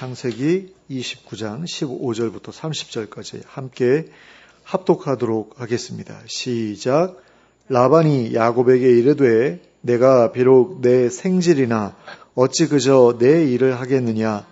창세기 29장 15절부터 30절까지 함께 합독하도록 하겠습니다. 시작. 라반이 야곱에게 이르되 내가 비록 내 생질이나 어찌 그저 내 일을 하겠느냐.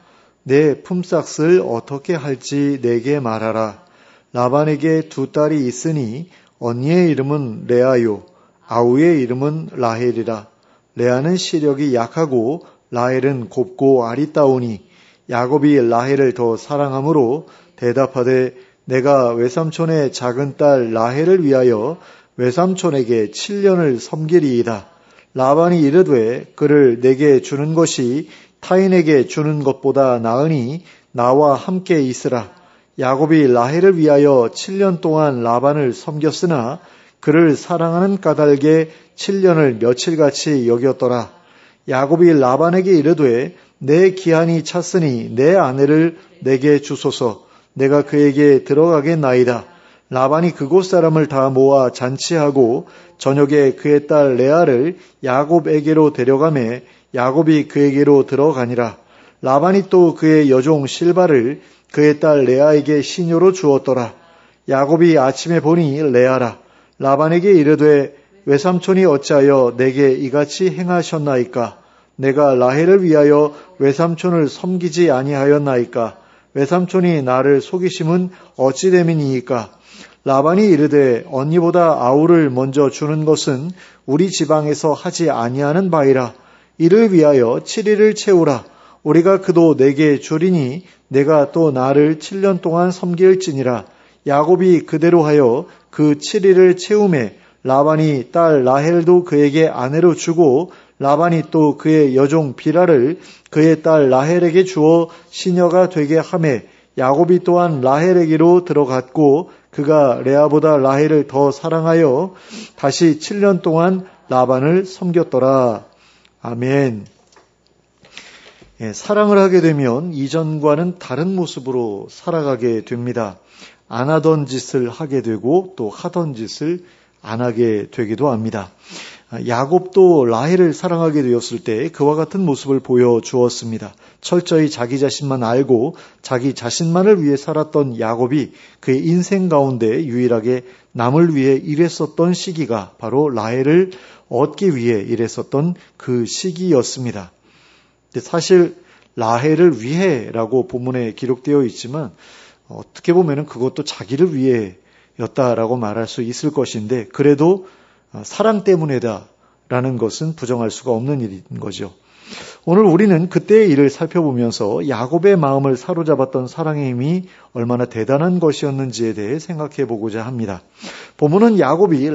내 품삯을 어떻게 할지 내게 말하라. 라반에게 두 딸이 있으니 언니의 이름은 레아요 아우의 이름은 라헬이라. 레아는 시력이 약하고 라헬은 곱고 아리따우니 야곱이 라헬을 더 사랑하므로 대답하되 내가 외삼촌의 작은 딸 라헬을 위하여 외삼촌에게 7년을 섬기리이다. 라반이 이르되 그를 내게 주는 것이 타인에게 주는 것보다 나으니 나와 함께 있으라. 야곱이 라헬을 위하여 7년 동안 라반을 섬겼으나 그를 사랑하는 까닭에 7년을 며칠같이 여겼더라. 야곱이 라반에게 이르되 내 기한이 찼으니 내 아내를 내게 주소서. 내가 그에게 들어가겠나이다. 라반이 그곳 사람을 다 모아 잔치하고 저녁에 그의 딸 레아를 야곱에게로 데려가매 야곱이 그에게로 들어가니라. 라반이 또 그의 여종 실바를 그의 딸 레아에게 시녀로 주었더라. 야곱이 아침에 보니 레아라. 라반에게 이르되 외삼촌이 어찌하여 내게 이같이 행하셨나이까? 내가 라헬을 위하여 외삼촌을 섬기지 아니하였나이까? 외삼촌이 나를 속이심은 어찌 됨이니이까? 라반이 이르되 언니보다 아우를 먼저 주는 것은 우리 지방에서 하지 아니하는 바이라. 이를 위하여 7일을 채우라. 우리가 그도 내게 주리니 내가 또 나를 7년 동안 섬길지니라. 야곱이 그대로 하여 그 7일을 채우매 라반이 딸 라헬도 그에게 아내로 주고 라반이 또 그의 여종 비라를 그의 딸 라헬에게 주어 시녀가 되게 하매 야곱이 또한 라헬에게로 들어갔고 그가 레아보다 라헬을 더 사랑하여 다시 7년 동안 라반을 섬겼더라. 아멘. 사랑을 하게 되면 이전과는 다른 모습으로 살아가게 됩니다. 안 하던 짓을 하게 되고 또 하던 짓을 안 하게 되기도 합니다. 야곱도 라헬을 사랑하게 되었을 때 그와 같은 모습을 보여주었습니다. 철저히 자기 자신만 알고 자기 자신만을 위해 살았던 야곱이 그의 인생 가운데 유일하게 남을 위해 일했었던 시기가 바로 라헬을 얻기 위해 일했었던 그 시기였습니다. 사실 라헬을 위해라고 본문에 기록되어 있지만 어떻게 보면 그것도 자기를 위해였다라고 말할 수 있을 것인데 그래도 사랑 때문이다라는 것은 부정할 수가 없는 일인 거죠. 오늘 우리는 그때의 일을 살펴보면서 야곱의 마음을 사로잡았던 사랑의 힘이 얼마나 대단한 것이었는지에 대해 생각해 보고자 합니다. 본문은 야곱이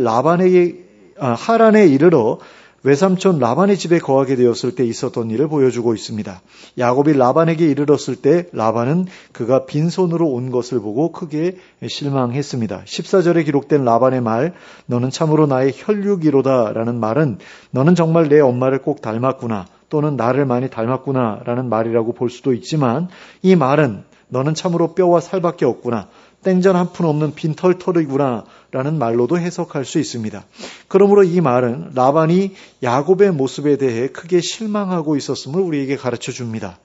하란에 이르러 외삼촌 라반의 집에 거하게 되었을 때 있었던 일을 보여주고 있습니다. 야곱이 라반에게 이르렀을 때 라반은 그가 빈손으로 온 것을 보고 크게 실망했습니다. 14절에 기록된 라반의 말, 너는 참으로 나의 혈육이로다 라는 말은 너는 정말 내 엄마를 꼭 닮았구나 또는 나를 많이 닮았구나 라는 말이라고 볼 수도 있지만 이 말은 너는 참으로 뼈와 살밖에 없구나. 땡전 한 푼 없는 빈털터리구나 라는 말로도 해석할 수 있습니다. 그러므로 이 말은 라반이 야곱의 모습에 대해 크게 실망하고 있었음을 우리에게 가르쳐 줍니다.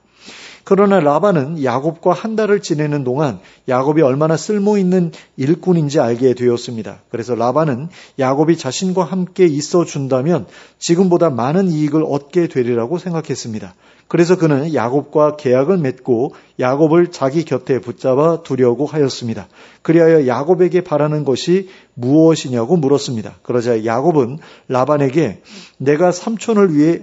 그러나 라반은 야곱과 한 달을 지내는 동안 야곱이 얼마나 쓸모있는 일꾼인지 알게 되었습니다. 그래서 라반은 야곱이 자신과 함께 있어 준다면 지금보다 많은 이익을 얻게 되리라고 생각했습니다. 그래서 그는 야곱과 계약을 맺고 야곱을 자기 곁에 붙잡아 두려고 하였습니다. 그리하여 야곱에게 바라는 것이 무엇이냐고 물었습니다. 그러자 야곱은 라반에게 내가 삼촌을 위해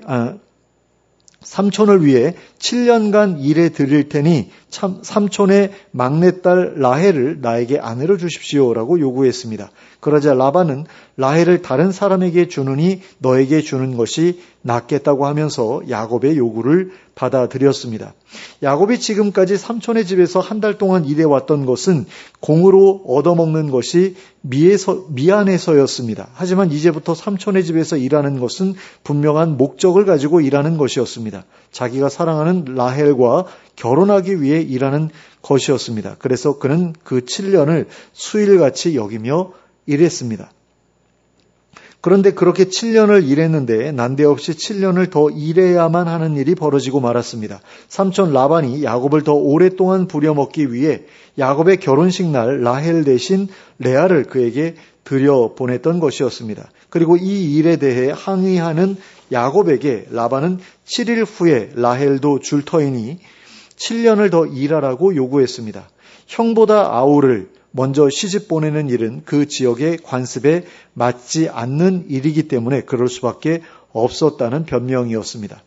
7년간 일해 드릴 테니 삼촌의 막내딸 라헬을 나에게 아내로 주십시오라고 요구했습니다. 그러자 라반은 라헬을 다른 사람에게 주느니 너에게 주는 것이 낫겠다고 하면서 야곱의 요구를 받아들였습니다. 야곱이 지금까지 삼촌의 집에서 한 달 동안 일해왔던 것은 공으로 얻어먹는 것이 미안해서였습니다. 하지만 이제부터 삼촌의 집에서 일하는 것은 분명한 목적을 가지고 일하는 것이었습니다. 자기가 사랑하는 라헬과 결혼하기 위해 일하는 것이었습니다. 그래서 그는 그 7년을 수일같이 여기며 일했습니다. 그런데 그렇게 7년을 일했는데 난데없이 7년을 더 일해야만 하는 일이 벌어지고 말았습니다. 삼촌 라반이 야곱을 더 오랫동안 부려먹기 위해 야곱의 결혼식 날 라헬 대신 레아를 그에게 들여보냈던 것이었습니다. 그리고 이 일에 대해 항의하는 야곱에게 라반은 7일 후에 라헬도 줄 터이니 7년을 더 일하라고 요구했습니다. 형보다 아우를 먼저 시집 보내는 일은 그 지역의 관습에 맞지 않는 일이기 때문에 그럴 수밖에 없었다는 변명이었습니다.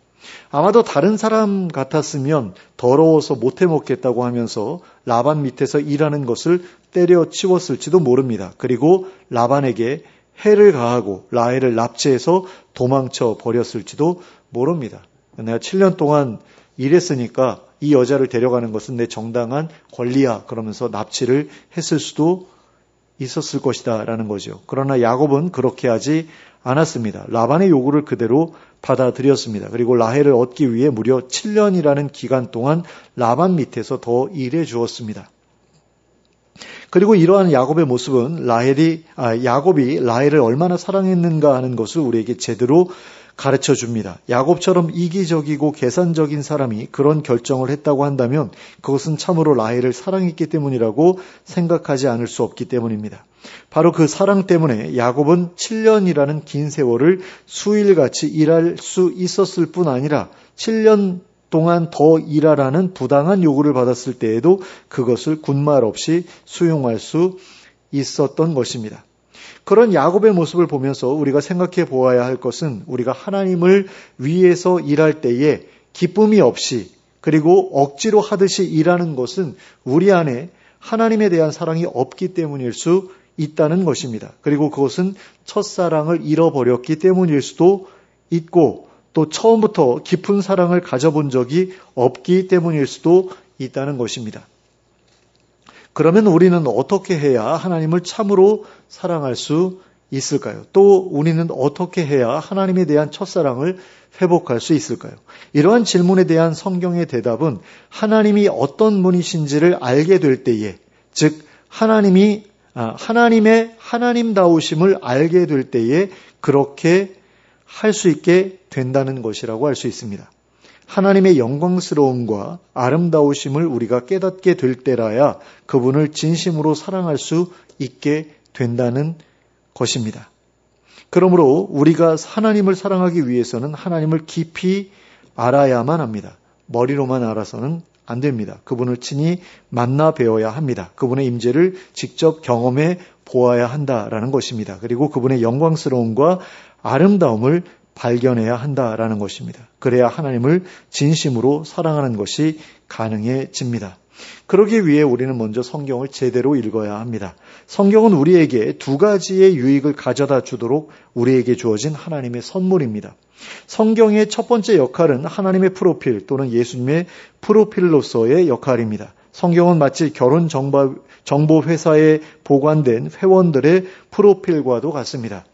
아마도 다른 사람 같았으면 더러워서 못해 먹겠다고 하면서 라반 밑에서 일하는 것을 때려치웠을지도 모릅니다. 그리고 라반에게 해를 가하고 라헬을 납치해서 도망쳐 버렸을지도 모릅니다. 내가 7년 동안 일했으니까 이 여자를 데려가는 것은 내 정당한 권리야 그러면서 납치를 했을 수도 있었을 것이다 라는 거죠. 그러나 야곱은 그렇게 하지 않았습니다. 라반의 요구를 그대로 받아들였습니다. 그리고 라헬을 얻기 위해 무려 7년이라는 기간 동안 라반 밑에서 더 일해 주었습니다. 그리고 이러한 야곱의 모습은 야곱이 라헬을 얼마나 사랑했는가 하는 것을 우리에게 제대로 가르쳐 줍니다. 야곱처럼 이기적이고 계산적인 사람이 그런 결정을 했다고 한다면 그것은 참으로 라헬을 사랑했기 때문이라고 생각하지 않을 수 없기 때문입니다. 바로 그 사랑 때문에 야곱은 7년이라는 긴 세월을 수일같이 일할 수 있었을 뿐 아니라 7년 동안 더 일하라는 부당한 요구를 받았을 때에도 그것을 군말 없이 수용할 수 있었던 것입니다. 그런 야곱의 모습을 보면서 우리가 생각해 보아야 할 것은 우리가 하나님을 위해서 일할 때에 기쁨이 없이 그리고 억지로 하듯이 일하는 것은 우리 안에 하나님에 대한 사랑이 없기 때문일 수 있다는 것입니다. 그리고 그것은 첫사랑을 잃어버렸기 때문일 수도 있고 또 처음부터 깊은 사랑을 가져본 적이 없기 때문일 수도 있다는 것입니다. 그러면 우리는 어떻게 해야 하나님을 참으로 사랑할 수 있을까요? 또 우리는 어떻게 해야 하나님에 대한 첫사랑을 회복할 수 있을까요? 이러한 질문에 대한 성경의 대답은 하나님이 어떤 분이신지를 알게 될 때에, 즉 하나님의 하나님다우심을 알게 될 때에 그렇게 할 수 있게 된다는 것이라고 할 수 있습니다. 하나님의 영광스러움과 아름다우심을 우리가 깨닫게 될 때라야 그분을 진심으로 사랑할 수 있게 된다는 것입니다. 그러므로 우리가 하나님을 사랑하기 위해서는 하나님을 깊이 알아야만 합니다. 머리로만 알아서는 안 됩니다. 그분을 친히 만나 배워야 합니다. 그분의 임재를 직접 경험해 보아야 한다라는 것입니다. 그리고 그분의 영광스러움과 아름다움을 발견해야 한다라는 것입니다. 그래야 하나님을 진심으로 사랑하는 것이 가능해집니다. 그러기 위해 우리는 먼저 성경을 제대로 읽어야 합니다. 성경은 우리에게 두 가지의 유익을 가져다 주도록 우리에게 주어진 하나님의 선물입니다. 성경의 첫 번째 역할은 하나님의 프로필 또는 예수님의 프로필로서의 역할입니다. 성경은 마치 결혼 정보 회사에 보관된 회원들의 프로필과도 같습니다.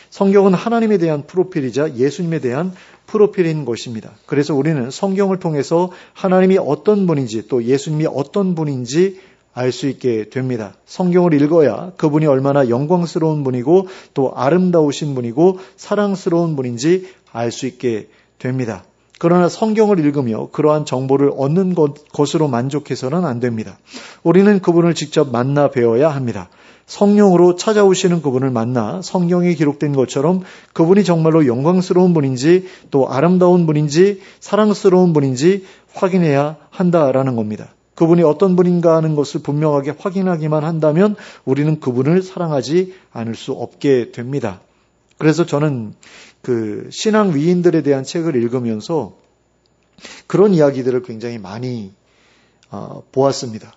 성경은 하나님에 대한 프로필이자 예수님에 대한 프로필인 것입니다. 그래서 우리는 성경을 통해서 하나님이 어떤 분인지 또 예수님이 어떤 분인지 알 수 있게 됩니다. 성경을 읽어야 그분이 얼마나 영광스러운 분이고 또 아름다우신 분이고 사랑스러운 분인지 알 수 있게 됩니다. 그러나 성경을 읽으며 그러한 정보를 얻는 것으로 만족해서는 안 됩니다. 우리는 그분을 직접 만나 배워야 합니다. 성령으로 찾아오시는 그분을 만나 성경에 기록된 것처럼 그분이 정말로 영광스러운 분인지 또 아름다운 분인지 사랑스러운 분인지 확인해야 한다라는 겁니다. 그분이 어떤 분인가 하는 것을 분명하게 확인하기만 한다면 우리는 그분을 사랑하지 않을 수 없게 됩니다. 그래서 저는 그 신앙 위인들에 대한 책을 읽으면서 그런 이야기들을 굉장히 많이 보았습니다.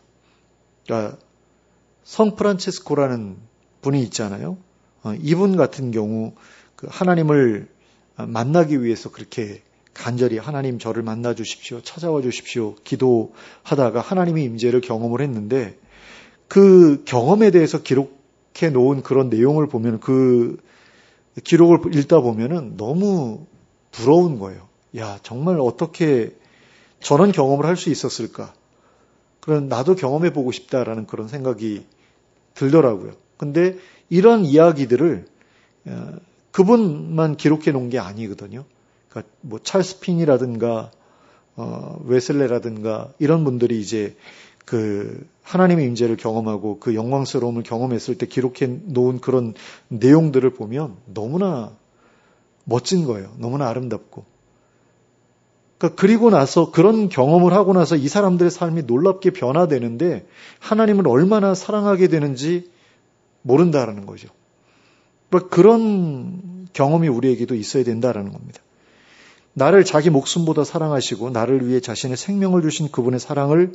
그러니까 성 프란치스코라는 분이 있잖아요. 이분 같은 경우 그 하나님을 만나기 위해서 그렇게 간절히 하나님 저를 만나 주십시오. 찾아와 주십시오. 기도하다가 하나님의 임재를 경험을 했는데 그 경험에 대해서 기록해 놓은 그런 내용을 보면 그 기록을 읽다 보면은 너무 부러운 거예요. 야, 정말 어떻게 저런 경험을 할 수 있었을까? 그런 나도 경험해 보고 싶다라는 그런 생각이 들더라고요. 근데 이런 이야기들을 그분만 기록해 놓은 게 아니거든요. 그러니까 뭐 찰스 핀이라든가 웨슬레라든가 이런 분들이 이제 그 하나님의 임재를 경험하고 그 영광스러움을 경험했을 때 기록해 놓은 그런 내용들을 보면 너무나 멋진 거예요. 너무나 아름답고. 그러니까 그리고 나서 그런 경험을 하고 나서 이 사람들의 삶이 놀랍게 변화되는데 하나님을 얼마나 사랑하게 되는지 모른다라는 거죠. 그러니까 그런 경험이 우리에게도 있어야 된다라는 겁니다. 나를 자기 목숨보다 사랑하시고 나를 위해 자신의 생명을 주신 그분의 사랑을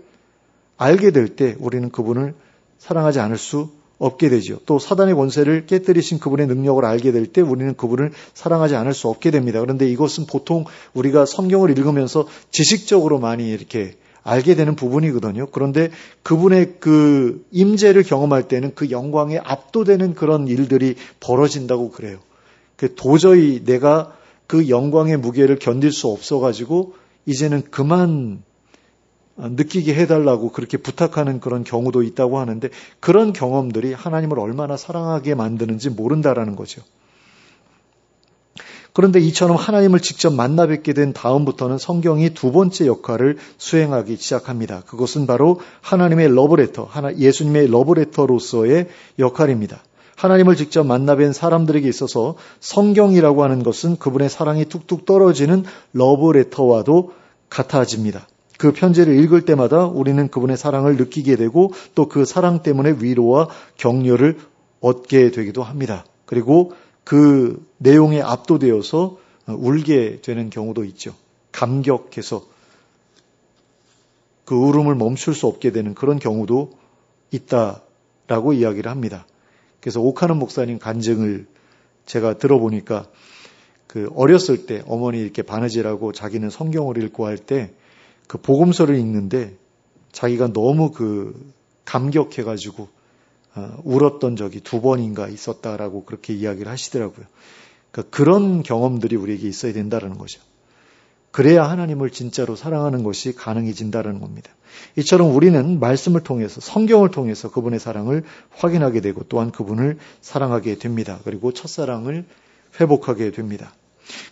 알게 될 때 우리는 그분을 사랑하지 않을 수 없게 되죠. 또 사단의 권세를 깨뜨리신 그분의 능력을 알게 될 때 우리는 그분을 사랑하지 않을 수 없게 됩니다. 그런데 이것은 보통 우리가 성경을 읽으면서 지식적으로 많이 이렇게 알게 되는 부분이거든요. 그런데 그분의 그 임재를 경험할 때는 그 영광에 압도되는 그런 일들이 벌어진다고 그래요. 도저히 내가 그 영광의 무게를 견딜 수 없어가지고 이제는 그만 느끼게 해달라고 그렇게 부탁하는 그런 경우도 있다고 하는데 그런 경험들이 하나님을 얼마나 사랑하게 만드는지 모른다라는 거죠. 그런데 이처럼 하나님을 직접 만나 뵙게 된 다음부터는 성경이 두 번째 역할을 수행하기 시작합니다. 그것은 바로 하나님의 러브레터, 예수님의 러브레터로서의 역할입니다. 하나님을 직접 만나 뵌 사람들에게 있어서 성경이라고 하는 것은 그분의 사랑이 뚝뚝 떨어지는 러브레터와도 같아집니다. 그 편지를 읽을 때마다 우리는 그분의 사랑을 느끼게 되고 또 그 사랑 때문에 위로와 격려를 얻게 되기도 합니다. 그리고 그 내용에 압도되어서 울게 되는 경우도 있죠. 감격해서 그 울음을 멈출 수 없게 되는 그런 경우도 있다라고 이야기를 합니다. 그래서 오카는 목사님 간증을 제가 들어보니까 그 어렸을 때 어머니 이렇게 바느질하고 자기는 성경을 읽고 할 때 그 복음서를 읽는데 자기가 너무 그 감격해가지고 울었던 적이 2번인가 있었다라고 그렇게 이야기를 하시더라고요. 그러니까 그런 경험들이 우리에게 있어야 된다는 거죠. 그래야 하나님을 진짜로 사랑하는 것이 가능해진다는 겁니다. 이처럼 우리는 말씀을 통해서 성경을 통해서 그분의 사랑을 확인하게 되고 또한 그분을 사랑하게 됩니다. 그리고 첫사랑을 회복하게 됩니다.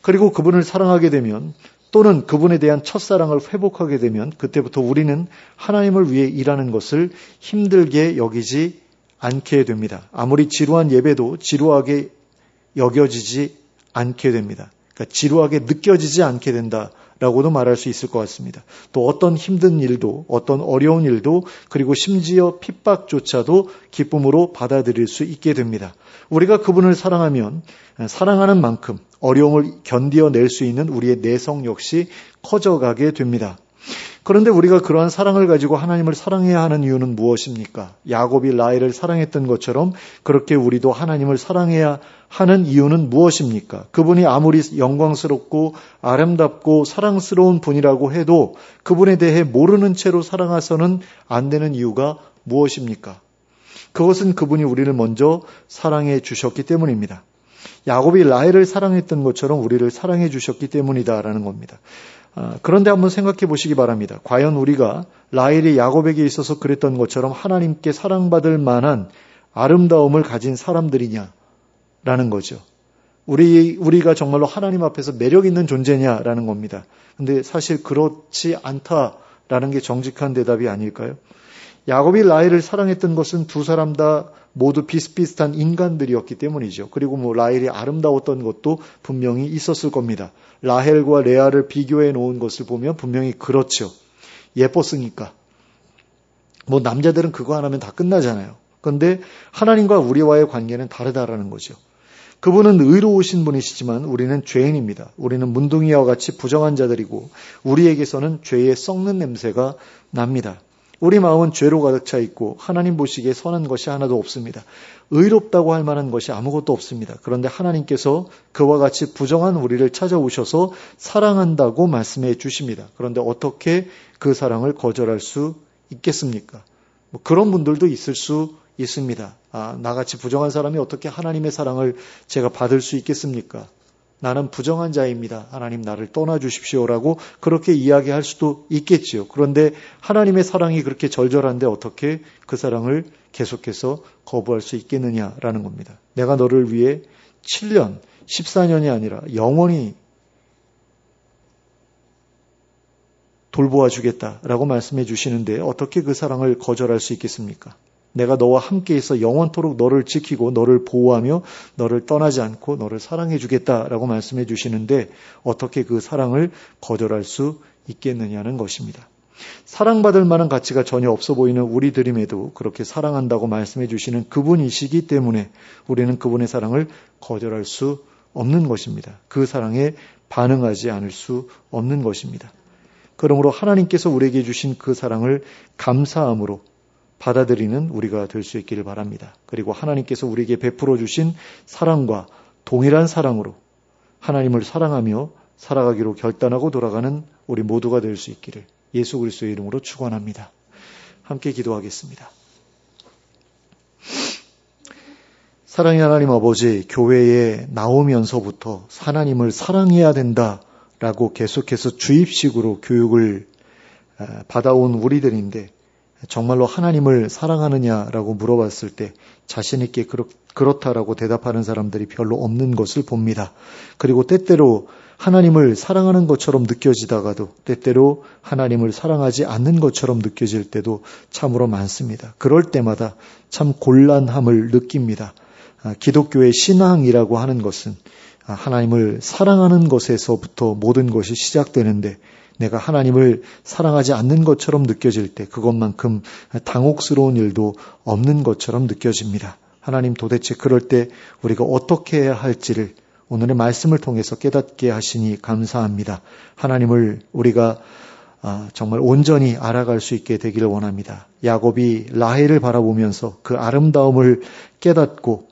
그리고 그분을 사랑하게 되면 또는 그분에 대한 첫사랑을 회복하게 되면 그때부터 우리는 하나님을 위해 일하는 것을 힘들게 여기지 않게 됩니다. 아무리 지루한 예배도 지루하게 여겨지지 않게 됩니다. 그러니까 지루하게 느껴지지 않게 된다라고도 말할 수 있을 것 같습니다. 또 어떤 힘든 일도 어떤 어려운 일도 그리고 심지어 핍박조차도 기쁨으로 받아들일 수 있게 됩니다. 우리가 그분을 사랑하면 사랑하는 만큼 어려움을 견디어낼 수 있는 우리의 내성 역시 커져가게 됩니다. 그런데 우리가 그러한 사랑을 가지고 하나님을 사랑해야 하는 이유는 무엇입니까? 야곱이 라헬을 사랑했던 것처럼 그렇게 우리도 하나님을 사랑해야 하는 이유는 무엇입니까? 그분이 아무리 영광스럽고 아름답고 사랑스러운 분이라고 해도 그분에 대해 모르는 채로 사랑해서는 안 되는 이유가 무엇입니까? 그것은 그분이 우리를 먼저 사랑해 주셨기 때문입니다. 야곱이 라헬을 사랑했던 것처럼 우리를 사랑해 주셨기 때문이다라는 겁니다. 그런데 한번 생각해 보시기 바랍니다. 과연 우리가 라헬이 야곱에게 있어서 그랬던 것처럼 하나님께 사랑받을 만한 아름다움을 가진 사람들이냐라는 거죠. 우리가 정말로 하나님 앞에서 매력 있는 존재냐라는 겁니다. 근데 사실 그렇지 않다라는 게 정직한 대답이 아닐까요? 야곱이 라헬을 사랑했던 것은 두 사람 다 모두 비슷비슷한 인간들이었기 때문이죠. 그리고 라헬이 아름다웠던 것도 분명히 있었을 겁니다. 라헬과 레아를 비교해 놓은 것을 보면 분명히 그렇죠. 예뻤으니까. 남자들은 그거 하나면 다 끝나잖아요. 그런데 하나님과 우리와의 관계는 다르다라는 거죠. 그분은 의로우신 분이시지만 우리는 죄인입니다. 우리는 문둥이와 같이 부정한 자들이고 우리에게서는 죄의 썩는 냄새가 납니다. 우리 마음은 죄로 가득 차 있고 하나님 보시기에 선한 것이 하나도 없습니다. 의롭다고 할 만한 것이 아무것도 없습니다. 그런데 하나님께서 그와 같이 부정한 우리를 찾아오셔서 사랑한다고 말씀해 주십니다. 그런데 어떻게 그 사랑을 거절할 수 있겠습니까? 그런 분들도 있을 수 있습니다. 나같이 부정한 사람이 어떻게 하나님의 사랑을 제가 받을 수 있겠습니까? 나는 부정한 자입니다. 하나님 나를 떠나주십시오라고 그렇게 이야기할 수도 있겠지요. 그런데 하나님의 사랑이 그렇게 절절한데 어떻게 그 사랑을 계속해서 거부할 수 있겠느냐라는 겁니다. 내가 너를 위해 7년 14년이 아니라 영원히 돌보아 주겠다라고 말씀해 주시는데 어떻게 그 사랑을 거절할 수 있겠습니까? 내가 너와 함께 있어 영원토록 너를 지키고 너를 보호하며 너를 떠나지 않고 너를 사랑해 주겠다라고 말씀해 주시는데 어떻게 그 사랑을 거절할 수 있겠느냐는 것입니다. 사랑받을 만한 가치가 전혀 없어 보이는 우리들임에도 그렇게 사랑한다고 말씀해 주시는 그분이시기 때문에 우리는 그분의 사랑을 거절할 수 없는 것입니다. 그 사랑에 반응하지 않을 수 없는 것입니다. 그러므로 하나님께서 우리에게 주신 그 사랑을 감사함으로 받아들이는 우리가 될 수 있기를 바랍니다. 그리고 하나님께서 우리에게 베풀어 주신 사랑과 동일한 사랑으로 하나님을 사랑하며 살아가기로 결단하고 돌아가는 우리 모두가 될 수 있기를 예수 그리스도의 이름으로 축원합니다. 함께 기도하겠습니다. 사랑의 하나님 아버지, 교회에 나오면서부터 하나님을 사랑해야 된다라고 계속해서 주입식으로 교육을 받아온 우리들인데 정말로 하나님을 사랑하느냐라고 물어봤을 때 자신 있게 그렇다라고 대답하는 사람들이 별로 없는 것을 봅니다. 그리고 때때로 하나님을 사랑하는 것처럼 느껴지다가도 때때로 하나님을 사랑하지 않는 것처럼 느껴질 때도 참으로 많습니다. 그럴 때마다 참 곤란함을 느낍니다. 기독교의 신앙이라고 하는 것은 하나님을 사랑하는 것에서부터 모든 것이 시작되는데 내가 하나님을 사랑하지 않는 것처럼 느껴질 때 그것만큼 당혹스러운 일도 없는 것처럼 느껴집니다. 하나님 도대체 그럴 때 우리가 어떻게 해야 할지를 오늘의 말씀을 통해서 깨닫게 하시니 감사합니다. 하나님을 우리가 정말 온전히 알아갈 수 있게 되기를 원합니다. 야곱이 라헬을 바라보면서 그 아름다움을 깨닫고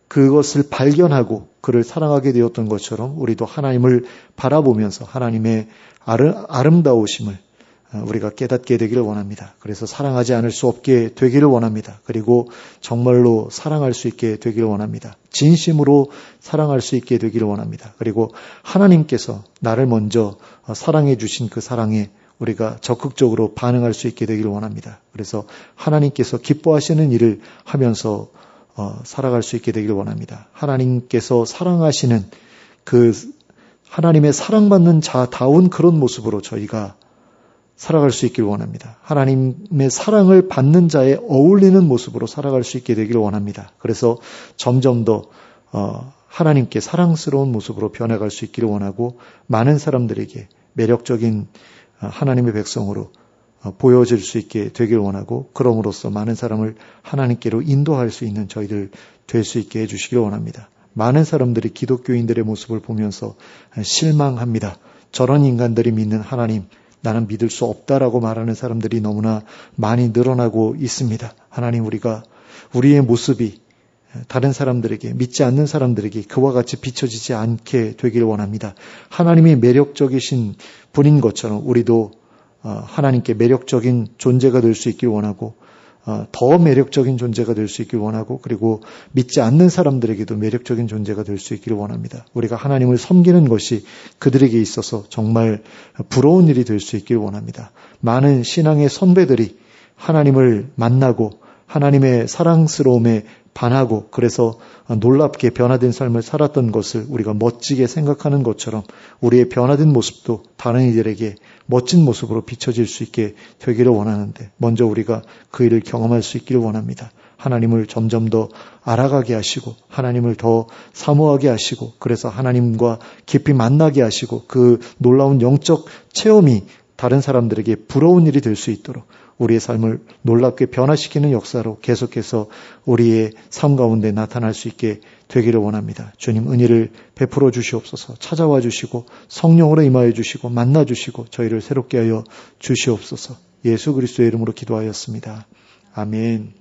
그것을 발견하고 그를 사랑하게 되었던 것처럼 우리도 하나님을 바라보면서 하나님의 아름다우심을 우리가 깨닫게 되기를 원합니다. 그래서 사랑하지 않을 수 없게 되기를 원합니다. 그리고 정말로 사랑할 수 있게 되기를 원합니다. 진심으로 사랑할 수 있게 되기를 원합니다. 그리고 하나님께서 나를 먼저 사랑해 주신 그 사랑에 우리가 적극적으로 반응할 수 있게 되기를 원합니다. 그래서 하나님께서 기뻐하시는 일을 하면서 살아갈 수 있게 되기를 원합니다. 하나님께서 사랑하시는 그 하나님의 사랑받는 자다운 그런 모습으로 저희가 살아갈 수 있기를 원합니다. 하나님의 사랑을 받는 자에 어울리는 모습으로 살아갈 수 있게 되기를 원합니다. 그래서 점점 더 하나님께 사랑스러운 모습으로 변해갈 수 있기를 원하고 많은 사람들에게 매력적인 하나님의 백성으로 보여질 수 있게 되길 원하고 그럼으로써 많은 사람을 하나님께로 인도할 수 있는 저희들 될 수 있게 해주시길 원합니다. 많은 사람들이 기독교인들의 모습을 보면서 실망합니다. 저런 인간들이 믿는 하나님 나는 믿을 수 없다라고 말하는 사람들이 너무나 많이 늘어나고 있습니다. 하나님 우리가 우리의 모습이 다른 사람들에게 믿지 않는 사람들에게 그와 같이 비춰지지 않게 되길 원합니다. 하나님이 매력적이신 분인 것처럼 우리도 하나님께 매력적인 존재가 될 수 있길 원하고 더 매력적인 존재가 될 수 있길 원하고 그리고 믿지 않는 사람들에게도 매력적인 존재가 될 수 있기를 원합니다. 우리가 하나님을 섬기는 것이 그들에게 있어서 정말 부러운 일이 될 수 있길 원합니다. 많은 신앙의 선배들이 하나님을 만나고 하나님의 사랑스러움에 반하고 그래서 놀랍게 변화된 삶을 살았던 것을 우리가 멋지게 생각하는 것처럼 우리의 변화된 모습도 다른 이들에게 멋진 모습으로 비춰질 수 있게 되기를 원하는데 먼저 우리가 그 일을 경험할 수 있기를 원합니다. 하나님을 점점 더 알아가게 하시고 하나님을 더 사모하게 하시고 그래서 하나님과 깊이 만나게 하시고 그 놀라운 영적 체험이 다른 사람들에게 부러운 일이 될 수 있도록 우리의 삶을 놀랍게 변화시키는 역사로 계속해서 우리의 삶 가운데 나타날 수 있게 되기를 원합니다. 주님 은혜를 베풀어 주시옵소서. 찾아와 주시고 성령으로 임하여 주시고 만나 주시고 저희를 새롭게 하여 주시옵소서. 예수 그리스도의 이름으로 기도하였습니다. 아멘.